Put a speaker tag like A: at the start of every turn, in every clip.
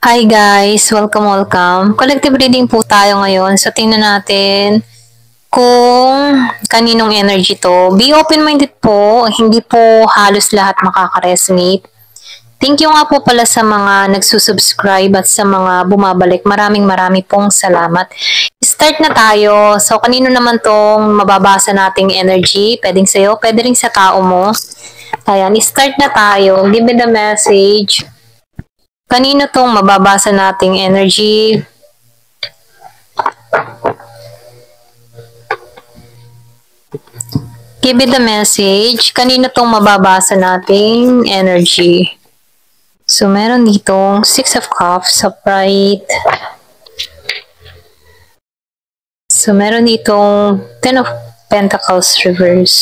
A: Hi guys! Welcome. Collective reading po tayo ngayon. So, tingnan natin kung kaninong energy to. Be open-minded po. Hindi po halos lahat makaka-resonate. Thank you nga po pala sa mga nagsusubscribe at sa mga bumabalik. Marami pong salamat. Start na tayo. So, kanino naman tong mababasa nating energy? Pwedeng sa'yo, pwede rin sa tao mo. Ayan, start na tayo. Give me the message. Kanino tong mababasa nating energy? Give it the message. Kanino tong mababasa nating energy? So, meron ditong Six of Cups, upright. So, meron ditong Ten of Pentacles, reverse.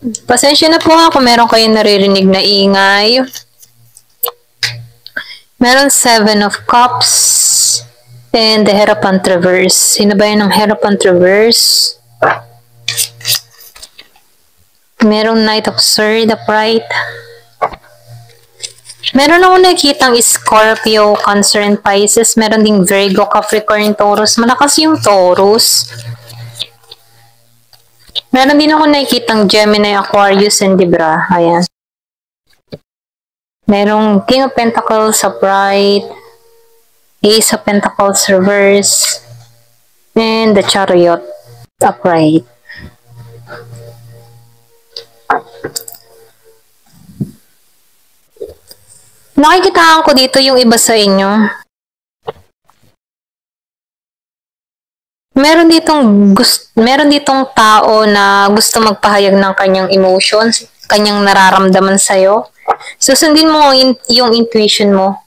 A: Pasensya na po kung meron kayong naririnig na ingay. Meron Seven of Cups and the Hierophant reverse. Sino ba yun ang Hierophant reverse? Merong Knight of Swords upright. Meron ako nakikitang Scorpio, Cancer, and Pisces. Meron ding Virgo, Capricorn, Taurus. Malakas yung Taurus. Meron din ako nakikitang Gemini, Aquarius, and Libra. Ayan. Merong King of Pentacles upright, Ace of Pentacles reverse, and the Chariot upright. Nakikitaan ko dito yung iba sa inyo. Meron ditong tao na gusto magpahayag ng kanyang emotions, kanyang nararamdaman sa'yo. Susundin mo yung intuition mo.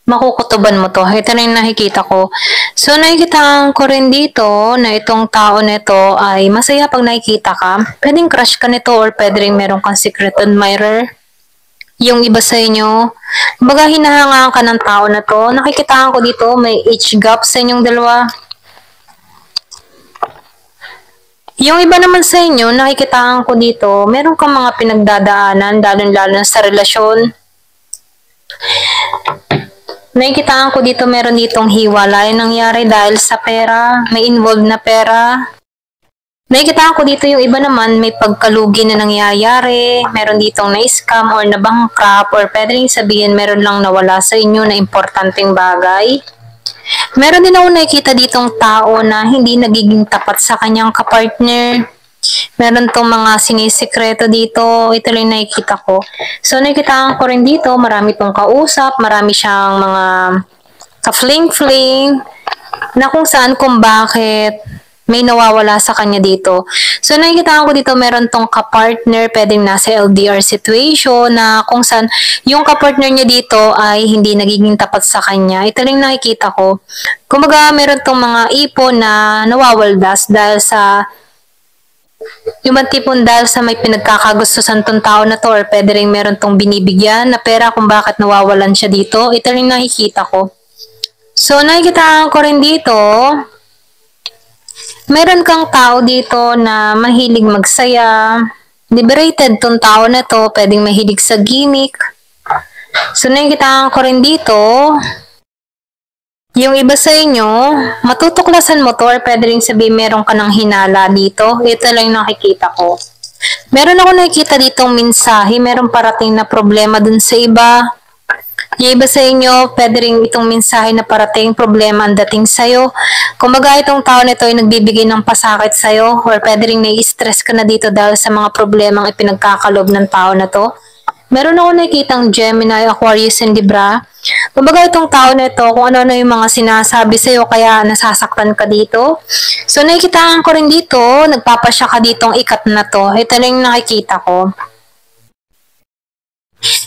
A: Makukutuban mo to. Ito na yung nakikita ko. So, nakikita ko rin dito na itong tao nito ay masaya pag nakikita ka. Pwedeng crush ka nito or pwedeng meron kang secret admirer. Yung iba sa inyo, baga hinahangaan ka ng tao na to. Nakikita ko dito may age gap sa inyong dalawa. Yung iba naman sa inyo, nakikitaan ko dito, meron kang mga pinagdadaanan, lalo sa relasyon. Nakikitaan ko dito, meron ditong hiwalay nangyari dahil sa pera, may involved na pera. Nakikitaan ko dito yung iba naman, may pagkalugi na nangyayari, meron ditong na-scam or na-bankrupt, or pwede rin sabihin meron lang nawala sa inyo na importanteng bagay. Meron din ako nakikita ditong tao na hindi nagiging tapat sa kanyang kapartner. Meron tong mga sinisikreto dito. Ito lang nakikita ko. So, nakikita ko rin dito, marami tong kausap, marami siyang mga ka-fling-fling, na kung saan, kung bakit may nawawala sa kanya dito. So, nakikita ko dito, meron tong kapartner, pwedeng nasa LDR situation, na kung saan yung kapartner niya dito ay hindi nagiging tapat sa kanya. Ito rin nakikita ko. Kumbaga, meron tong mga ipon na nawawaldas dahil sa yung tipong dahil sa may pinagkakagustusan tong tao na to, or pwede rin meron tong binibigyan na pera kung bakit nawawalan siya dito. Ito rin nakikita ko. So, nakikita ko rin dito, meron kang tao dito na mahilig magsaya. Liberated tong tao na to, pwedeng mahilig sa gimmick. So, nakikita ko rin dito, yung iba sa inyo, matutuklasan mo to, or pwede rin sabihin meron ka ng hinala dito. Ito lang yung nakikita ko. Meron ako nakikita ditong mensahe, meron parating na problema dun sa iba. Yung iba sa inyo, pwede rin itong mensahe na parating problema ang dating sa'yo. Kumbaga itong tao nito ay nagbibigay ng pasakit sa'yo, or pwede rin nai-stress ka na dito dahil sa mga problemang ipinagkakalob ng tao na to. Meron ako nakikitang Gemini, Aquarius, and Libra. Kumbaga itong tao nito, kung ano-ano yung mga sinasabi sa'yo, kaya nasasaktan ka dito. So nakikitaan ko rin dito, nagpapasya ka ditong ikat na to. Ito lang yung nakikita ko.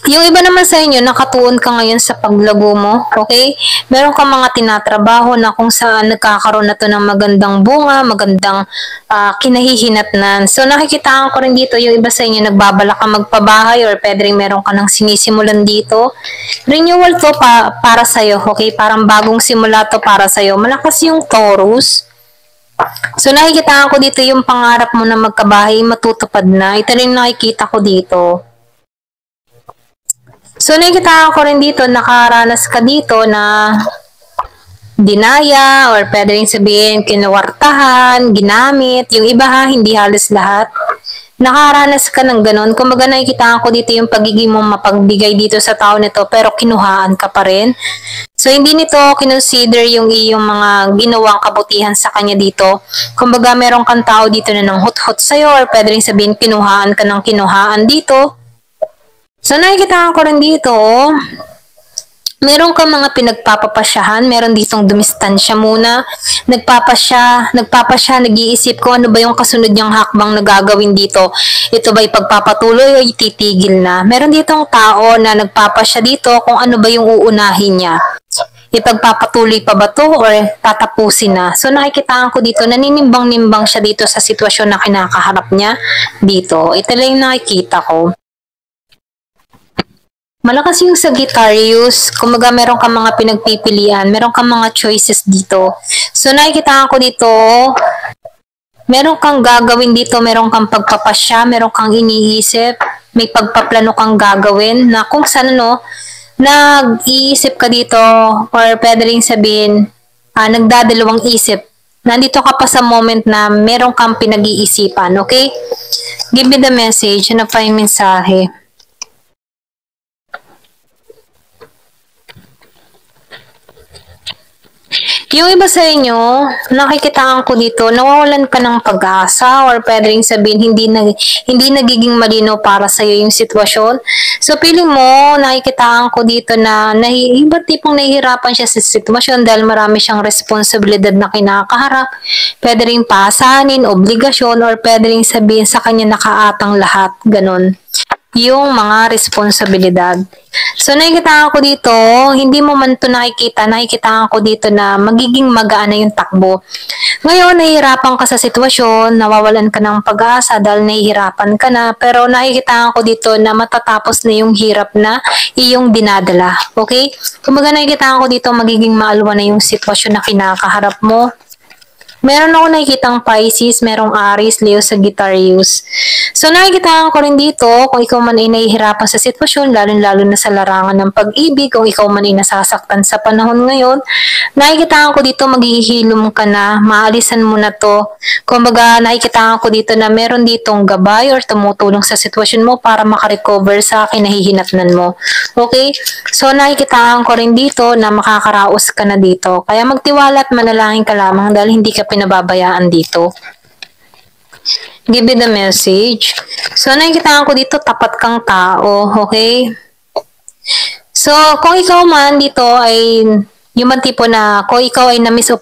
A: Yung iba naman sa inyo, nakatuon ka ngayon sa paglago mo, okay? Meron kang mga tinatrabaho na kung saan nagkakaroon na to ng magandang bunga, magandang kinahihinatnan. So, nakikitaan ko rin dito, yung iba sa inyo, nagbabala ka magpabahay, or pwede rin meron ka ng sinisimulan dito. Renewal to para sa'yo, okay? Parang bagong simula to para sa'yo. Malakas yung Taurus. So, nakikitaan ko dito yung pangarap mo na magkabahay, matutupad na. Ito rin nakikita ko dito. So, nakikita ko rin dito, nakaranas ka dito na dinaya or pwede rin sabihin kinuwartahan, ginamit. Yung iba ha, hindi halos lahat. Nakaranas ka ng ganun. Kumbaga nakikita ko dito yung pagiging mo mapagbigay dito sa tao nito pero kinuhaan ka pa rin. So, hindi nito kinonsider yung iyong mga ginawang kabutihan sa kanya dito. Kumbaga, meron kang tao dito na nang hot-hot sa'yo or pwede rin sabihin kinuhaan ka ng kinuhaan dito. So, nakikita ko rin dito, meron kang mga pinagpapapasyahan, meron ditong dumistansya muna, nagpapasya, nag-iisip ko ano ba yung kasunod niyang hakbang na gagawin dito. Ito ba pagpapatuloy o ititigil na? Meron ditong tao na nagpapasya dito kung ano ba yung uunahin niya. Ipagpapatuloy pa ba to or tatapusin na? So nakikita ko dito, naninimbang-nimbang siya dito sa sitwasyon na kinakaharap niya dito. Ito lang yung nakikita ko. Malakas yung Sagittarius, kumaga meron kang mga pinagpipilian, meron kang mga choices dito. So nakikita ko dito, meron kang gagawin dito, meron kang pagpapasya, meron kang iniisip, may pagpaplano kang gagawin na kung saan nag-iisip ka dito or pwede rin sabihin, nagdadalawang isip. Nandito ka pa sa moment na meron kang pinag-iisipan, okay? Give me the message, ano pa yung mensahe? Yung iba sa inyo, nakikitaan ko dito, nawawalan ka ng pag-asa or pwede rin sabihin hindi nagiging malino para sa iyo yung sitwasyon. So feeling mo, nakikitaan ko dito na iba't tipong nahihirapan siya sa sitwasyon dahil marami siyang responsibilidad na kinakaharap. Pwede rin pasanin, obligasyon or pwede rin sabihin sa kanya nakaatang lahat, ganun yung mga responsibilidad. So, nakikita ko dito, hindi mo man ito nakikita ko dito na magiging magaan na yung takbo. Ngayon, nahihirapan ka sa sitwasyon, nawawalan ka ng pag-asa dahil nahihirapan ka na, pero nakikita ko dito na matatapos na yung hirap na iyong dinadala. Okay? Kumbaga nakikita ko dito, magiging maalwa na yung sitwasyon na kinakaharap mo. Meron ako nakikitang Pisces, merong Aries, Leo, Sagittarius. So nakikita ko rin dito, kung ikaw man ay nahihirapan sa sitwasyon, lalo na sa larangan ng pag-ibig, kung ikaw man ay nasasaktan sa panahon ngayon, nakikita ko dito maghihilom ka na, maalisan mo na to. Kumbaga nakikita ko dito na meron ditong gabay or tumutulong sa sitwasyon mo para makarecover sa kinahihinatnan mo. Okay? So nakikita ko rin dito na makakaraos ka na dito. Kaya magtiwala at manalangin ka lamang dahil hindi ka pinababayaan dito. Give me the message. So, nakikita ko dito, tapat kang tao. Okay? So, kung ikaw man dito ay yung tipo na kung ikaw ay na-miss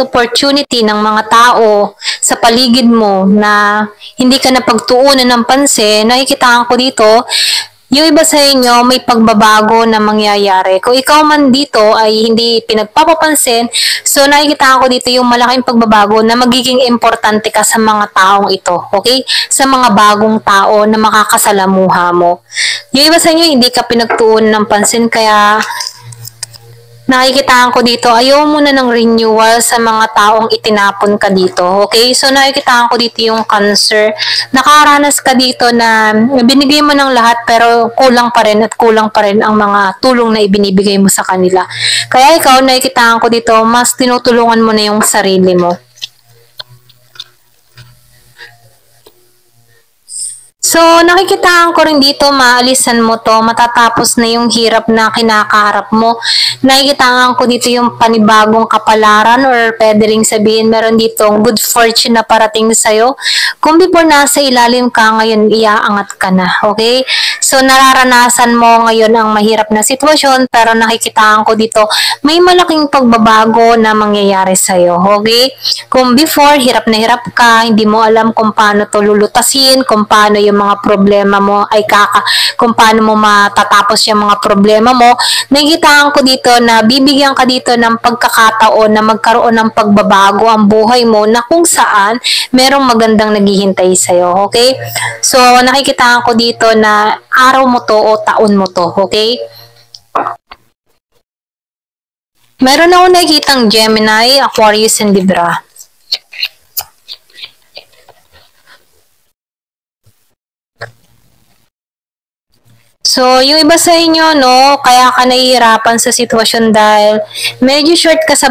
A: opportunity ng mga tao sa paligid mo na hindi ka napagtuunan ng pansin, nakikita ko dito, yung iba sa inyo may pagbabago na mangyayari. Kung ikaw man dito ay hindi pinagpapapansin, so nakikita ko dito yung malaking pagbabago na magiging importante ka sa mga taong ito. Okay? Sa mga bagong tao na makakasalamuha mo. Yung iba sa inyo hindi ka pinagtuunan ng pansin kaya nakikita ko dito, ayaw mo na ng renewal sa mga taong itinapon ka dito. Okay? So, nakikita ko dito yung Cancer. Nakaranas ka dito na binigay mo ng lahat pero kulang pa rin ang mga tulong na ibinibigay mo sa kanila. Kaya ikaw, nakikita ko dito, mas tinutulungan mo na yung sarili mo. So, nakikita ko rin dito, maalisan mo to, matatapos na yung hirap na kinakaharap mo. Nakikita ko dito yung panibagong kapalaran or pwede rin sabihin meron dito good fortune na parating sa'yo. Kung before nasa ilalim ka, ngayon iaangat ka na. Okay? So, nararanasan mo ngayon ang mahirap na sitwasyon pero nakikita ko dito, may malaking pagbabago na mangyayari sa'yo. Okay? Kung before, hirap na hirap ka, hindi mo alam kung paano to lulutasin, kung paano yung mga problema mo ay kung paano mo matatapos yung mga problema mo, nakikitaan ko dito na bibigyan ka dito ng pagkakataon na magkaroon ng pagbabago ang buhay mo na kung saan merong magandang naghihintay sa'yo. Okay? So, nakikitaan ko dito na araw mo to o taon mo to. Okay? Meron ako nakikitang Gemini, Aquarius, and Libra. So, So, yung iba sa inyo, no, kaya ka nahihirapan sa sitwasyon dahil medyo short ka sa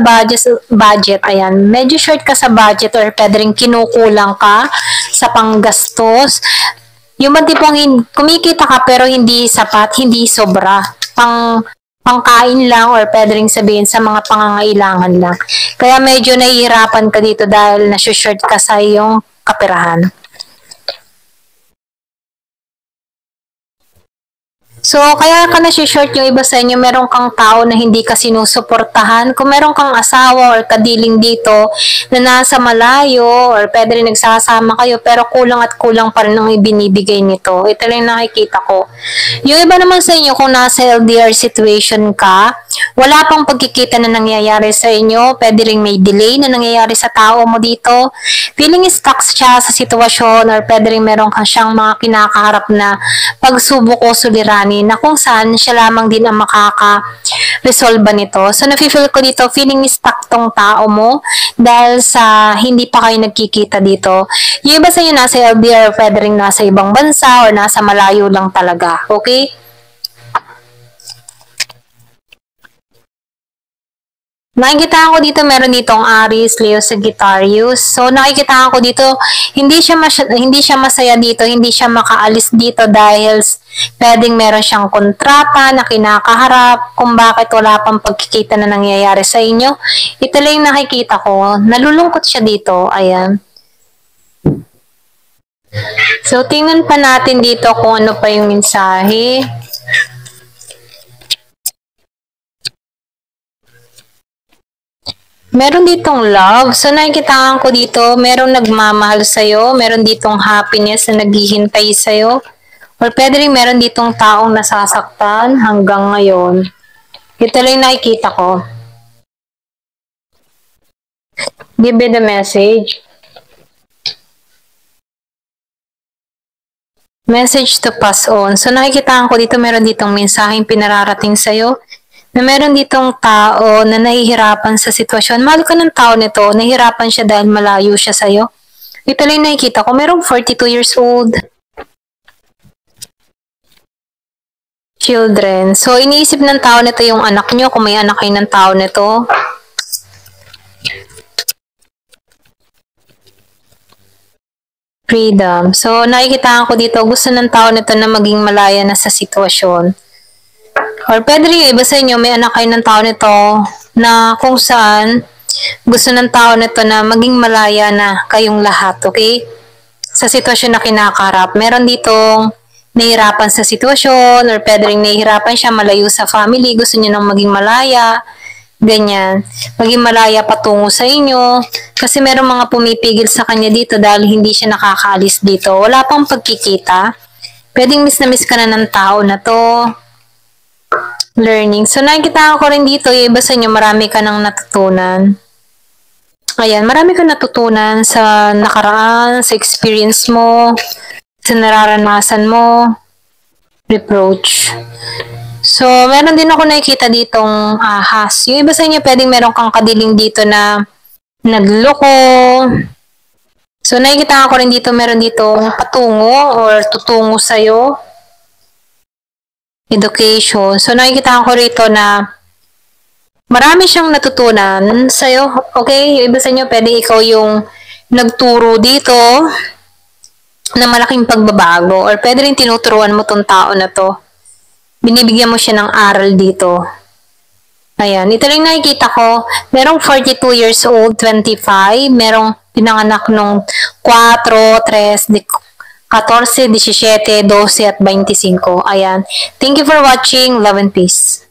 A: budget, ayan, medyo short ka sa budget or pwede rin kinukulang ka sa panggastos. Yung tipong kumikita ka pero hindi sapat, hindi sobra, pangkain lang or pwede rin sabihin sa mga pangangailangan lang. Kaya medyo nahihirapan ka dito dahil nasushort ka sa iyong kaperahan. So, kaya ka short yung iba sa inyo, meron kang tao na hindi ka sinusuportahan. Kung meron kang asawa or kadiling dito na nasa malayo or pwede rin nagsasama kayo pero kulang at kulang pa rin ang ibinibigay nito. Ito lang nakikita ko. Yung iba naman sa inyo, kung nasa LDR situation ka, wala pang pagkikita na nangyayari sa inyo, pwede rin may delay na nangyayari sa tao mo dito. Feeling stuck siya sa sitwasyon or pwede rin meron kang siyang mga kinakaharap na pagsubok o suliranin na kung saan siya lamang din ang makaka-resolve nito. So, nafe-feel ko dito, feeling stuck tong tao mo dahil sa hindi pa kayo nagkikita dito. Yung iba sa inyo nasa LDR, pwede rin nasa ibang bansa or nasa malayo lang talaga. Okay? Nakikita ko dito, meron ditong Aries, Leo, Sagittarius. So, nakikita ko dito, hindi siya masaya dito, hindi siya makaalis dito dahil pwedeng meron siyang kontrata na kinakaharap kung bakit wala pang pagkikita na nangyayari sa inyo. Ito lang yung nakikita ko. Nalulungkot siya dito. Ayan. So, tingnan pa natin dito kung ano pa yung mensahe. Meron ditong love. So, nakikita ko dito, merong nagmamahal sa'yo, meron ditong happiness na naghihintay sa'yo, or pwede rin meron ditong taong nasasaktan hanggang ngayon. Ito lang nakikita ko. Give me the message. Message to pass on. So, nakikita ko dito, meron ditong mensaheng pinararating sa'yo, na meron ditong tao na nahihirapan sa sitwasyon. Mahal ka ng tao nito, nahihirapan siya dahil malayo siya sa'yo. Ito lang nakikita ko, merong 42 years old. Children. So, iniisip ng tao nito yung anak nyo, kung may anak kayo ng tao nito. Freedom. So, nakikita ko dito, gusto ng tao nito na maging malaya na sa sitwasyon. Or pwede rin iba sa inyo, may anak kayo ng tao nito na kung saan gusto ng tao nito na maging malaya na kayong lahat, okay? Sa sitwasyon na kinakaharap. Meron ditong nahihirapan sa sitwasyon or pwede rin nahihirapan siya malayo sa family. Gusto niya nang maging malaya. Ganyan. Maging malaya patungo sa inyo. Kasi meron mga pumipigil sa kanya dito dahil hindi siya nakakaalis dito. Wala pang pagkikita. Pwedeng miss na miss ka na ng tao na to. Learning. So, nakikita ko rin dito, yung iba sa inyo, marami ka nang natutunan. Ayan, marami ka natutunan sa nakaraan, sa experience mo, sa nararanasan mo, reproach. So, meron din ako nakikita ditong ahas. Yung iba sa inyo, pwedeng meron kang kadiling dito na nagloko. So, nakikita ko rin dito, meron ditong patungo or tutungo sa'yo. Education. So, nakikita ko rito na marami siyang natutunan sa'yo. Okay? Yung iba sa inyo, pwede ikaw yung nagturo dito na malaking pagbabago. Or pwede rin tinuturuan mo tong tao na to. Binibigyan mo siya ng aral dito. Ayan. Ito lang nakikita ko. Merong 42 years old, 25. Merong pinanganak nung 4, 3, 14, 17, 12, at 25. Ayan. Thank you for watching. Love and peace.